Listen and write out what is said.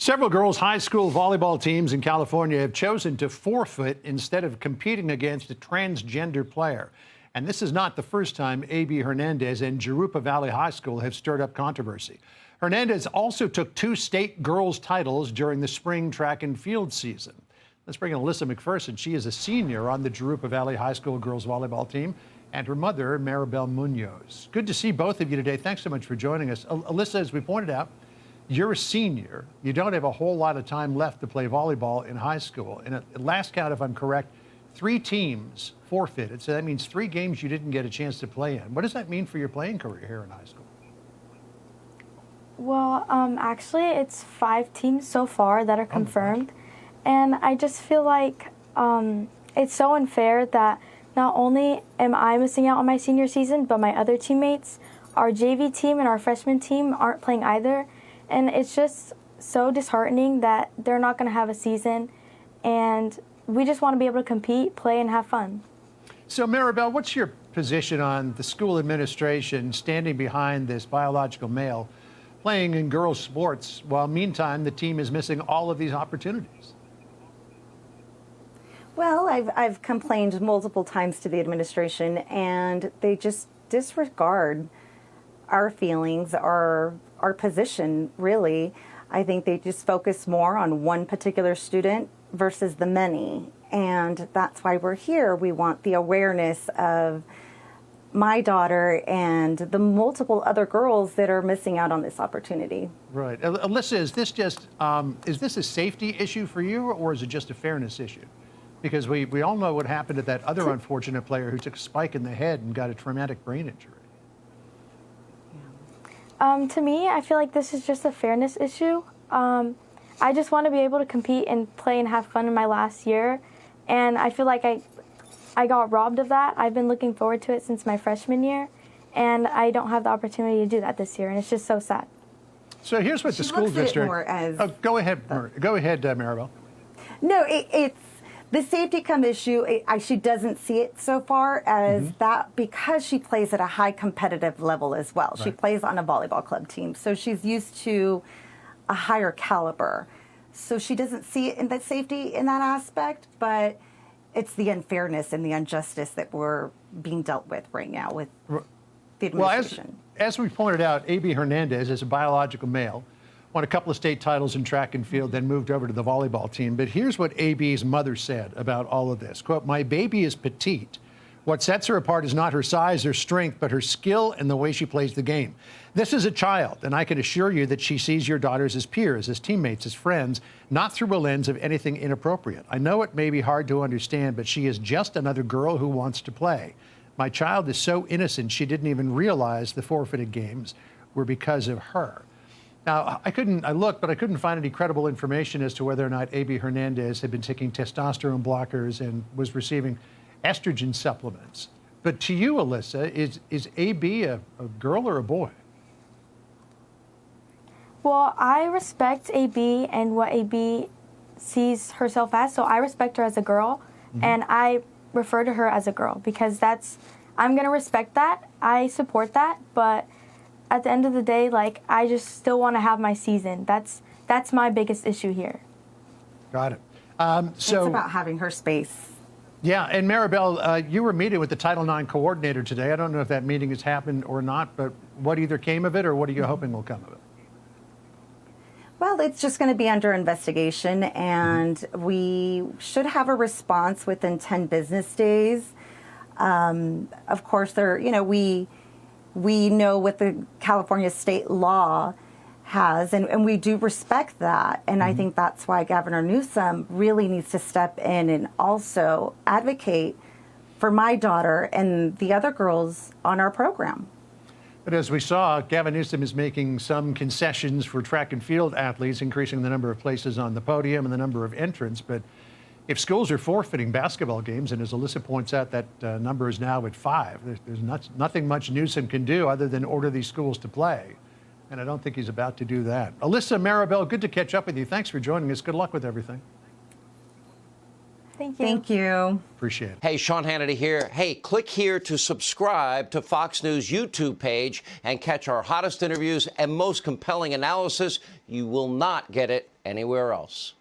Several girls' high school volleyball teams in California have chosen to forfeit instead of competing against a transgender player. And this is not the first time A.B. Hernandez and Jurupa Valley High School have stirred up controversy. Hernandez also took 2 state girls' titles during the spring track and field season. Let's bring in Alyssa McPherson. She is a senior on the Jurupa Valley High School girls volleyball team, and her mother, Maribel Munoz. Good to see both of you today. Thanks so much for joining us. Alyssa, as we pointed out, you're a senior. You don't have a whole lot of time left to play volleyball in high school. And at last count, if I'm correct, 3 teams forfeited. So that means 3 games you didn't get a chance to play in. What does that mean for your playing career here in high school? Well, actually, it's 5 teams so far that are confirmed. And I just feel like it's so unfair that not only am I missing out on my senior season, but my other teammates, our JV team and our freshman team aren't playing either. And it's just so disheartening that they're not going to have a season. And we just want to be able to compete, play, and have fun. So, Maribel, what's your position on the school administration standing behind this biological male playing in girls' sports while, meantime, the team is missing all of these opportunities? Well, I've complained multiple times to the administration, and they just disregard our feelings, our position, really. I think they just focus more on one particular student versus the many, and that's why we're here. We want the awareness of my daughter and the multiple other girls that are missing out on this opportunity. Right. Alyssa, is this just, is this a safety issue for you, or is it just a fairness issue? Because we all know what happened to that other unfortunate player who took a spike in the head and got a traumatic brain injury. To me, I feel like this is just a fairness issue. I just want to be able to compete and play and have fun in my last year. And I feel like I got robbed of that. I've been looking forward to it since my freshman year, and I don't have the opportunity to do that this year, and it's just so sad. So here's what the school district... Go ahead, Maribel. No, it's the safety come issue. She doesn't see it so far as that because she plays at a high competitive level as well. Right. She plays on a volleyball club team, so she's used to a higher caliber. So she doesn't see it in that safety in that aspect, but it's the unfairness and the injustice that we're being dealt with right now with the administration. Well, as we pointed out, A.B. Hernandez is a biological male, won a couple of state titles in track and field, then moved over to the volleyball team. But here's what A.B.'s mother said about all of this. Quote, "My baby is petite. What sets her apart is not her size or strength, but her skill and the way she plays the game. This is a child, and I can assure you that she sees your daughters as peers, as teammates, as friends, not through a lens of anything inappropriate. I know it may be hard to understand, but she is just another girl who wants to play. My child is so innocent she didn't even realize the forfeited games were because of her." Now, I looked, but I couldn't find any credible information as to whether or not A.B. Hernandez had been taking testosterone blockers and was receiving estrogen supplements. But to you, Alyssa, is A.B. a girl or a boy? Well, I respect A.B. and what A.B. sees herself as, so I respect her as a girl, and I refer to her as a girl because I'm going to respect that. I support that, but at the end of the day, like, I just still want to have my season. That's my biggest issue here. Got it. It's about having her space. Yeah, and Maribel, you were meeting with the Title IX coordinator today. I don't know if that meeting has happened or not, but what either came of it or what are you hoping will come of it? Well, it's just going to be under investigation, and we should have a response within 10 business days. Of course, we know what the California state law has, and we do respect that. And I think that's why Governor Newsom really needs to step in and also advocate for my daughter and the other girls on our program. But as we saw, Gavin Newsom is making some concessions for track and field athletes, increasing the number of places on the podium and the number of entrants. But if schools are forfeiting basketball games, and as Alyssa points out, that number is now at 5, there's nothing much Newsom can do other than order these schools to play. And I don't think he's about to do that. Alyssa, Maribel, good to catch up with you. Thanks for joining us. Good luck with everything. Thank you. Thank you. Appreciate it. Hey, Sean Hannity here. Hey, click here to subscribe to Fox News YouTube page and catch our hottest interviews and most compelling analysis. You will not get it anywhere else.